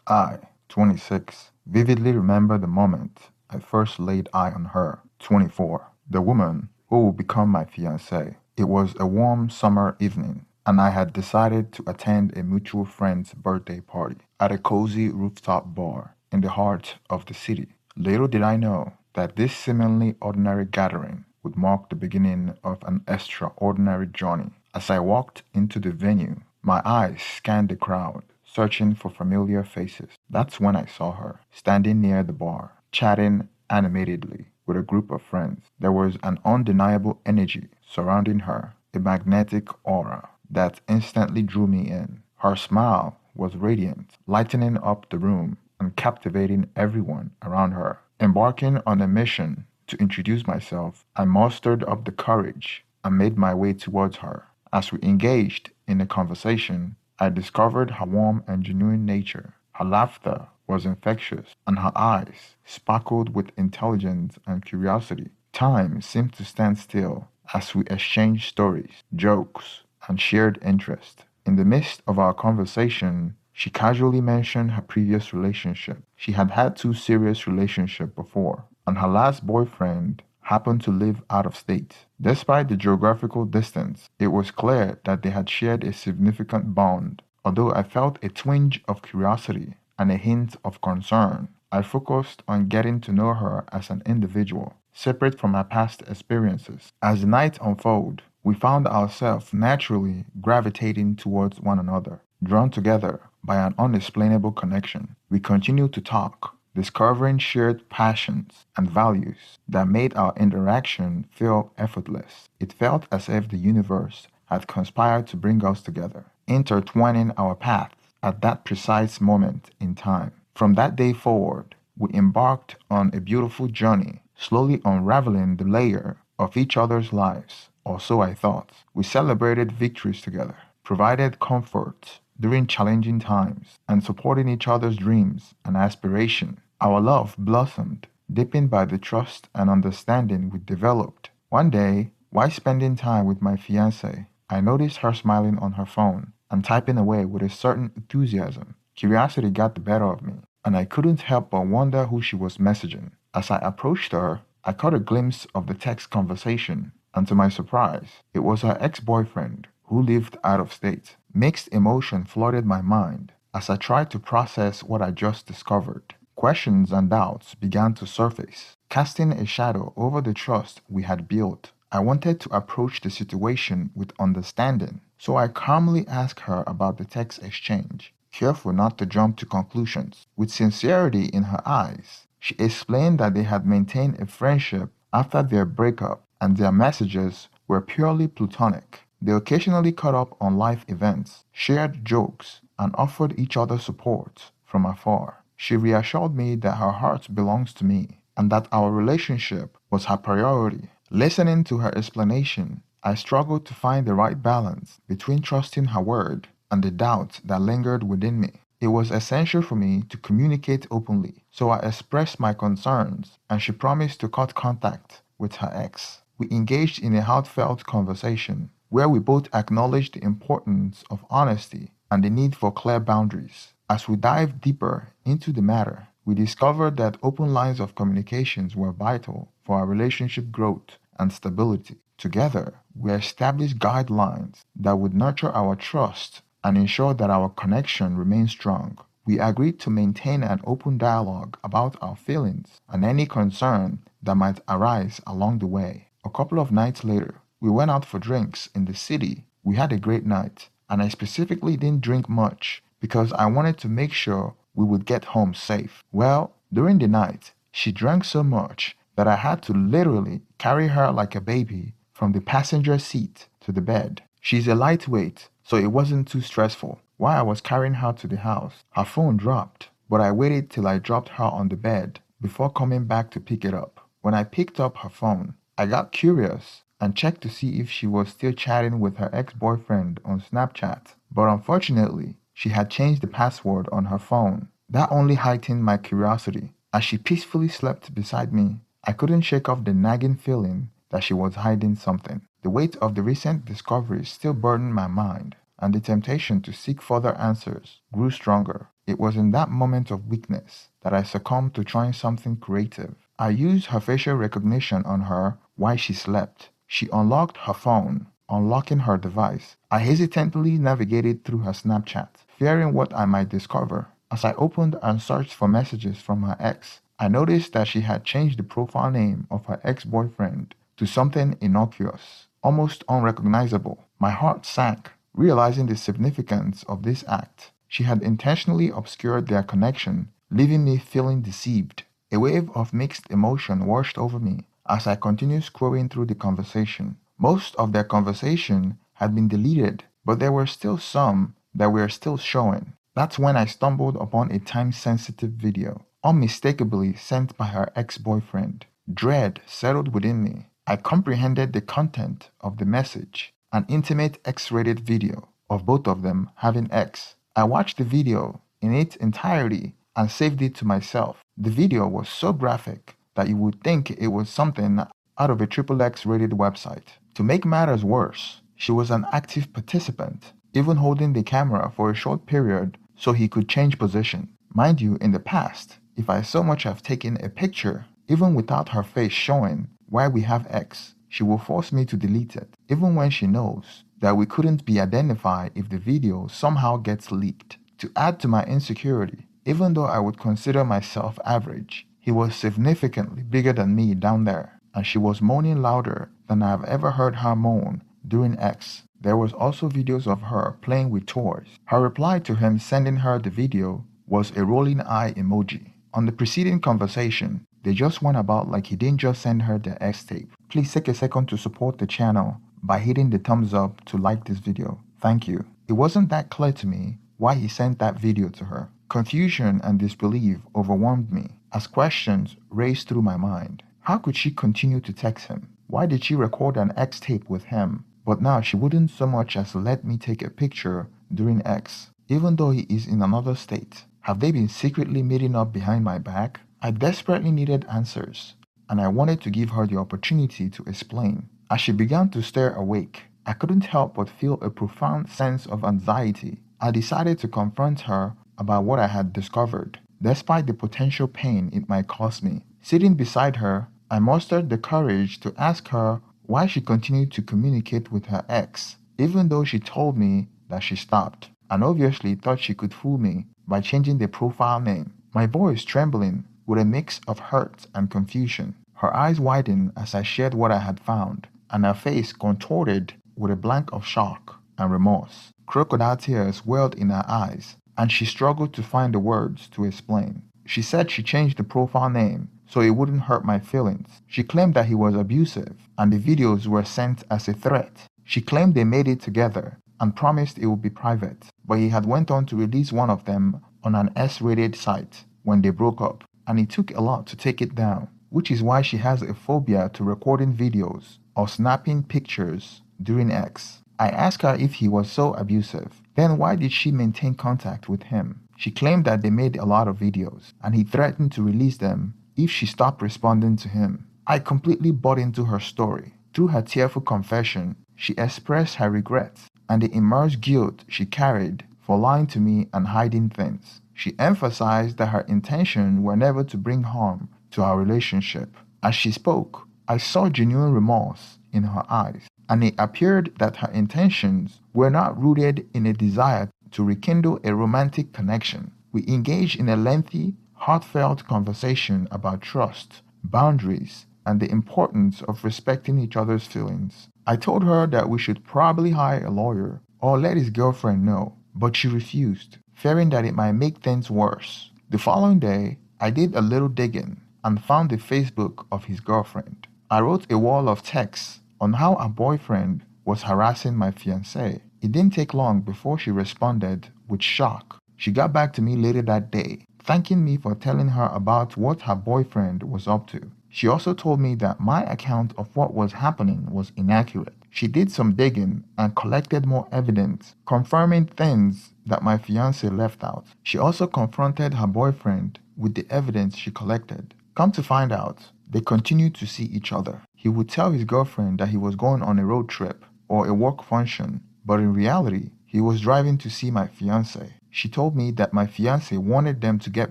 I, 26, vividly remember the moment I first laid eye on her, 24, the woman who will become my fiancée. It was a warm summer evening, and I had decided to attend a mutual friend's birthday party at a cozy rooftop bar in the heart of the city. Little did I know that this seemingly ordinary gathering would mark the beginning of an extraordinary journey. As I walked into the venue, my eyes scanned the crowd, searching for familiar faces. That's when I saw her, standing near the bar, chatting animatedly with a group of friends. There was an undeniable energy surrounding her, a magnetic aura that instantly drew me in. Her smile was radiant, lightening up the room and captivating everyone around her. Embarking on a mission to introduce myself, I mustered up the courage and made my way towards her. As we engaged in a conversation, I discovered her warm and genuine nature. Her laughter was infectious, and her eyes sparkled with intelligence and curiosity. Time seemed to stand still as we exchanged stories, jokes, and shared interest. In the midst of our conversation, she casually mentioned her previous relationship. She had had two serious relationships before, and her last boyfriend happened to live out of state. Despite the geographical distance, it was clear that they had shared a significant bond. Although I felt a twinge of curiosity and a hint of concern, I focused on getting to know her as an individual, separate from her past experiences. As the night unfolded, we found ourselves naturally gravitating towards one another, drawn together by an unexplainable connection. We continued to talk, discovering shared passions and values that made our interaction feel effortless. It felt as if the universe had conspired to bring us together, intertwining our paths at that precise moment in time. From that day forward, we embarked on a beautiful journey, slowly unraveling the layer of each other's lives, or so I thought. We celebrated victories together, provided comfort during challenging times, and supporting each other's dreams and aspirations. Our love blossomed, deepened by the trust and understanding we developed. One day, while spending time with my fiancée, I noticed her smiling on her phone and typing away with a certain enthusiasm. Curiosity got the better of me, and I couldn't help but wonder who she was messaging. As I approached her, I caught a glimpse of the text conversation, and to my surprise, it was her ex-boyfriend who lived out of state. Mixed emotion flooded my mind as I tried to process what I just discovered. Questions and doubts began to surface, casting a shadow over the trust we had built. I wanted to approach the situation with understanding, so I calmly asked her about the text exchange, careful not to jump to conclusions. With sincerity in her eyes, she explained that they had maintained a friendship after their breakup and their messages were purely platonic. They occasionally caught up on life events, shared jokes, and offered each other support from afar. She reassured me that her heart belongs to me and that our relationship was her priority. Listening to her explanation, I struggled to find the right balance between trusting her word and the doubt that lingered within me. It was essential for me to communicate openly, so I expressed my concerns and she promised to cut contact with her ex. We engaged in a heartfelt conversation where we both acknowledged the importance of honesty and the need for clear boundaries. As we dived deeper into the matter, we discovered that open lines of communications were vital for our relationship growth and stability. Together, we established guidelines that would nurture our trust and ensure that our connection remained strong. We agreed to maintain an open dialogue about our feelings and any concern that might arise along the way. A couple of nights later, we went out for drinks in the city. We had a great night, and I specifically didn't drink much because I wanted to make sure we would get home safe. Well, during the night, she drank so much that I had to literally carry her like a baby from the passenger seat to the bed. She's a lightweight, so it wasn't too stressful. While I was carrying her to the house, her phone dropped, but I waited till I dropped her on the bed before coming back to pick it up. When I picked up her phone, I got curious and checked to see if she was still chatting with her ex-boyfriend on Snapchat. But unfortunately, she had changed the password on her phone. That only heightened my curiosity. As she peacefully slept beside me, I couldn't shake off the nagging feeling that she was hiding something. The weight of the recent discovery still burdened my mind, and the temptation to seek further answers grew stronger. It was in that moment of weakness that I succumbed to trying something creative. I used her facial recognition on her while she slept. She unlocked her phone, unlocking her device. I hesitantly navigated through her Snapchat, fearing what I might discover. As I opened and searched for messages from her ex, I noticed that she had changed the profile name of her ex-boyfriend to something innocuous, almost unrecognizable. My heart sank, realizing the significance of this act. She had intentionally obscured their connection, leaving me feeling deceived. A wave of mixed emotion washed over me as I continued scrolling through the conversation. Most of their conversation had been deleted, but there were still some that were still showing. That's when I stumbled upon a time-sensitive video, unmistakably sent by her ex-boyfriend. Dread settled within me. I comprehended the content of the message, an intimate X-rated video of both of them having X. I watched the video in its entirety and saved it to myself. The video was so graphic that you would think it was something out of a XXX rated website. To make matters worse, she was an active participant, even holding the camera for a short period so he could change position. Mind you, in the past, if I so much have taken a picture, even without her face showing why we have X, she will force me to delete it, even when she knows that we couldn't be identified if the video somehow gets leaked. To add to my insecurity, even though I would consider myself average, he was significantly bigger than me down there, and she was moaning louder than I have ever heard her moan during X. There was also videos of her playing with toys. Her reply to him sending her the video was a rolling eye emoji. On the preceding conversation, they just went about like he didn't just send her the X tape. Please take a second to support the channel by hitting the thumbs up to like this video. Thank you. It wasn't that clear to me why he sent that video to her. Confusion and disbelief overwhelmed me as questions raced through my mind. How could she continue to text him? Why did she record an X tape with him? But now she wouldn't so much as let me take a picture during X, even though he is in another state. Have they been secretly meeting up behind my back? I desperately needed answers, and I wanted to give her the opportunity to explain. As she began to stare awake, I couldn't help but feel a profound sense of anxiety. I decided to confront her about what I had discovered, despite the potential pain it might cause me. Sitting beside her, I mustered the courage to ask her why she continued to communicate with her ex, even though she told me that she stopped, and obviously thought she could fool me by changing the profile name. My voice trembling with a mix of hurt and confusion. Her eyes widened as I shared what I had found, and her face contorted with a blank of shock and remorse. Crocodile tears welled in her eyes, and she struggled to find the words to explain. She said she changed the profile name so it wouldn't hurt my feelings. She claimed that he was abusive, and the videos were sent as a threat. She claimed they made it together and promised it would be private, but he had went on to release one of them on an S-rated site when they broke up, and it took a lot to take it down, which is why she has a phobia to recording videos or snapping pictures during X. I asked her if he was so abusive, then why did she maintain contact with him? She claimed that they made a lot of videos, and he threatened to release them if she stopped responding to him. I completely bought into her story. Through her tearful confession, she expressed her regrets and the immense guilt she carried for lying to me and hiding things. She emphasized that her intentions were never to bring harm to our relationship. As she spoke, I saw genuine remorse in her eyes, and it appeared that her intentions were not rooted in a desire to rekindle a romantic connection. We engaged in a lengthy, heartfelt conversation about trust, boundaries, and the importance of respecting each other's feelings. I told her that we should probably hire a lawyer or let his girlfriend know, but she refused, fearing that it might make things worse. The following day, I did a little digging and found the Facebook of his girlfriend. I wrote a wall of texts on how her boyfriend was harassing my fiancée. It didn't take long before she responded with shock. She got back to me later that day, thanking me for telling her about what her boyfriend was up to. She also told me that my account of what was happening was inaccurate. She did some digging and collected more evidence, confirming things that my fiancé left out. She also confronted her boyfriend with the evidence she collected. Come to find out, they continued to see each other. He would tell his girlfriend that he was going on a road trip or a work function, but in reality, he was driving to see my fiancé. She told me that my fiancé wanted them to get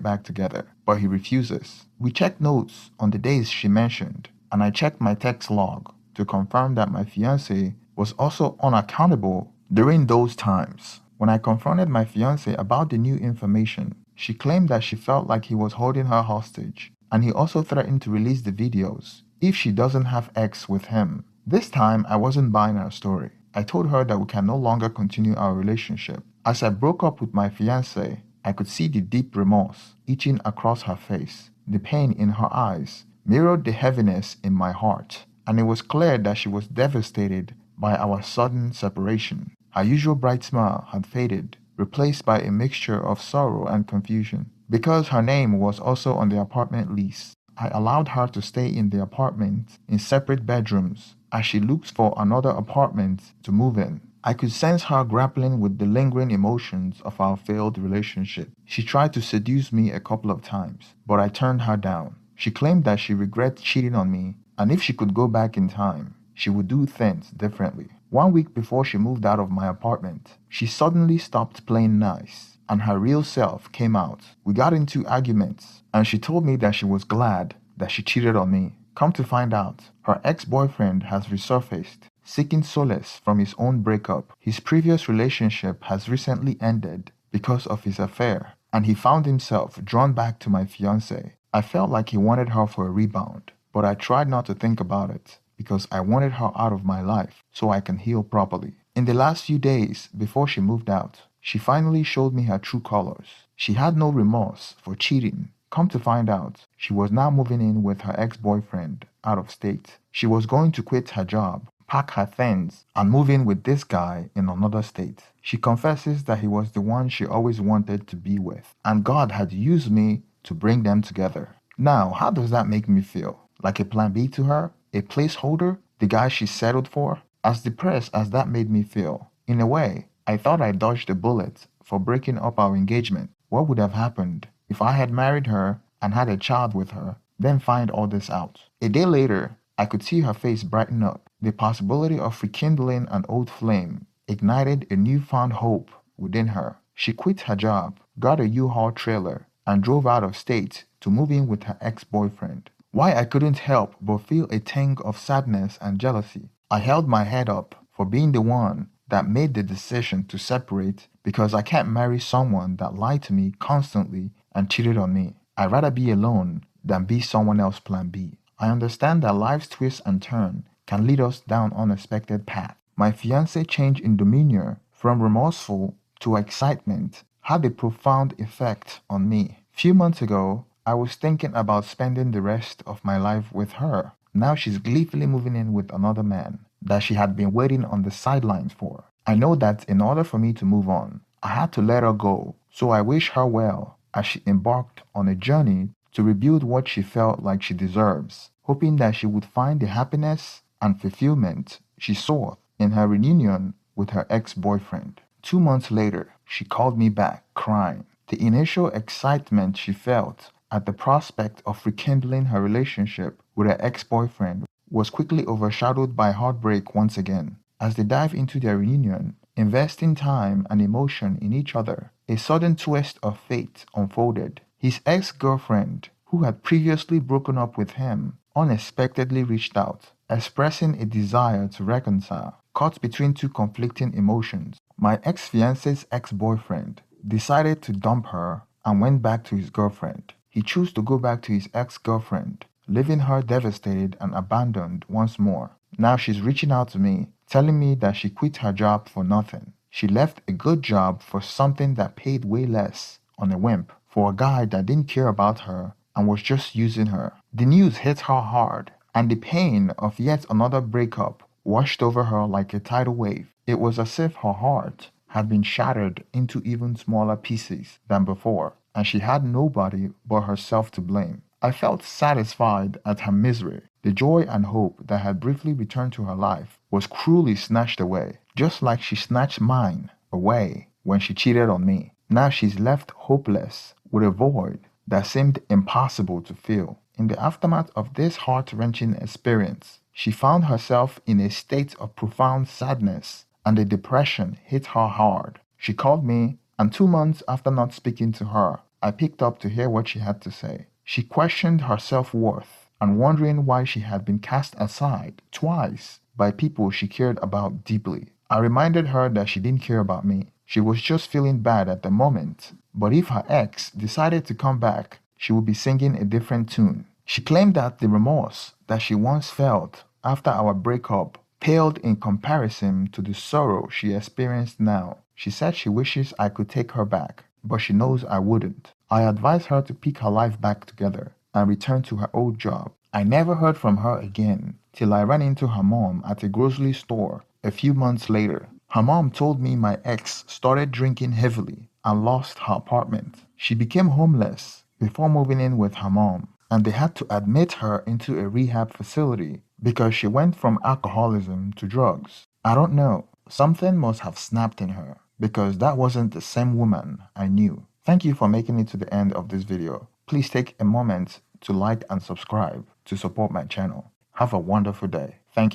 back together, but he refuses. We checked notes on the days she mentioned, and I checked my text log to confirm that my fiancé was also unaccountable during those times. When I confronted my fiancé about the new information, she claimed that she felt like he was holding her hostage, and he also threatened to release the videos if she doesn't have X with him. This time, I wasn't buying her story. I told her that we can no longer continue our relationship. As I broke up with my fiancé, I could see the deep remorse itching across her face. The pain in her eyes mirrored the heaviness in my heart, and it was clear that she was devastated by our sudden separation. Her usual bright smile had faded, replaced by a mixture of sorrow and confusion. Because her name was also on the apartment lease, I allowed her to stay in the apartment in separate bedrooms as she looked for another apartment to move in. I could sense her grappling with the lingering emotions of our failed relationship. She tried to seduce me a couple of times, but I turned her down. She claimed that she regretted cheating on me, and if she could go back in time, she would do things differently. 1 week before she moved out of my apartment, she suddenly stopped playing nice, and her real self came out. We got into arguments, and she told me that she was glad that she cheated on me. Come to find out, her ex-boyfriend has resurfaced, seeking solace from his own breakup. His previous relationship has recently ended because of his affair, and he found himself drawn back to my fiancée. I felt like he wanted her for a rebound, but I tried not to think about it because I wanted her out of my life so I can heal properly. In the last few days before she moved out, she finally showed me her true colors. She had no remorse for cheating. Come to find out, she was now moving in with her ex-boyfriend out of state. She was going to quit her job, pack her things, and move in with this guy in another state. She confesses that he was the one she always wanted to be with, and God had used me to bring them together. Now, how does that make me feel? Like a plan B to her? A placeholder? The guy she settled for? As depressed as that made me feel, in a way, I thought I dodged a bullet for breaking up our engagement. What would have happened if I had married her and had a child with her, then find all this out? A day later, I could see her face brighten up. The possibility of rekindling an old flame ignited a newfound hope within her. She quit her job, got a U-Haul trailer, and drove out of state to move in with her ex-boyfriend. Why I couldn't help but feel a tinge of sadness and jealousy. I held my head up for being the one that made the decision to separate because I can't marry someone that lied to me constantly and cheated on me. I'd rather be alone than be someone else's plan B. I understand that life's twists and turns can lead us down unexpected paths. My fiancé change in demeanor from remorseful to excitement had a profound effect on me. Few months ago, I was thinking about spending the rest of my life with her. Now she's gleefully moving in with another man that she had been waiting on the sidelines for. I know that in order for me to move on, I had to let her go. So I wish her well as she embarked on a journey to rebuild what she felt like she deserves, hoping that she would find the happiness and fulfillment she sought in her reunion with her ex-boyfriend. 2 months later, she called me back, crying. The initial excitement she felt at the prospect of rekindling her relationship with her ex-boyfriend was quickly overshadowed by heartbreak once again. As they dive into their reunion, investing time and emotion in each other, a sudden twist of fate unfolded. His ex-girlfriend, who had previously broken up with him, unexpectedly reached out, expressing a desire to reconcile. Caught between two conflicting emotions, my ex-fiancé's ex-boyfriend decided to dump her and went back to his girlfriend. He chose to go back to his ex-girlfriend, leaving her devastated and abandoned once more. Now she's reaching out to me, telling me that she quit her job for nothing. She left a good job for something that paid way less on a whim for a guy that didn't care about her and was just using her. The news hit her hard, and the pain of yet another breakup washed over her like a tidal wave. It was as if her heart had been shattered into even smaller pieces than before, and she had nobody but herself to blame. I felt satisfied at her misery. The joy and hope that had briefly returned to her life was cruelly snatched away, just like she snatched mine away when she cheated on me. Now she's left hopeless with a void that seemed impossible to fill. In the aftermath of this heart-wrenching experience, she found herself in a state of profound sadness, and the depression hit her hard. She called me And 2 months after not speaking to her, I picked up to hear what she had to say. She questioned her self-worth and wondering why she had been cast aside twice by people she cared about deeply. I reminded her that she didn't care about me. She was just feeling bad at the moment. But if her ex decided to come back, she would be singing a different tune. She claimed that the remorse that she once felt after our breakup paled in comparison to the sorrow she experienced now. She said she wishes I could take her back, but she knows I wouldn't. I advised her to pick her life back together and return to her old job. I never heard from her again till I ran into her mom at a grocery store a few months later. Her mom told me my ex started drinking heavily and lost her apartment. She became homeless before moving in with her mom, and they had to admit her into a rehab facility because she went from alcoholism to drugs. I don't know. Something must have snapped in her because that wasn't the same woman I knew. Thank you for making it to the end of this video. Please take a moment to like and subscribe to support my channel. Have a wonderful day. Thank you.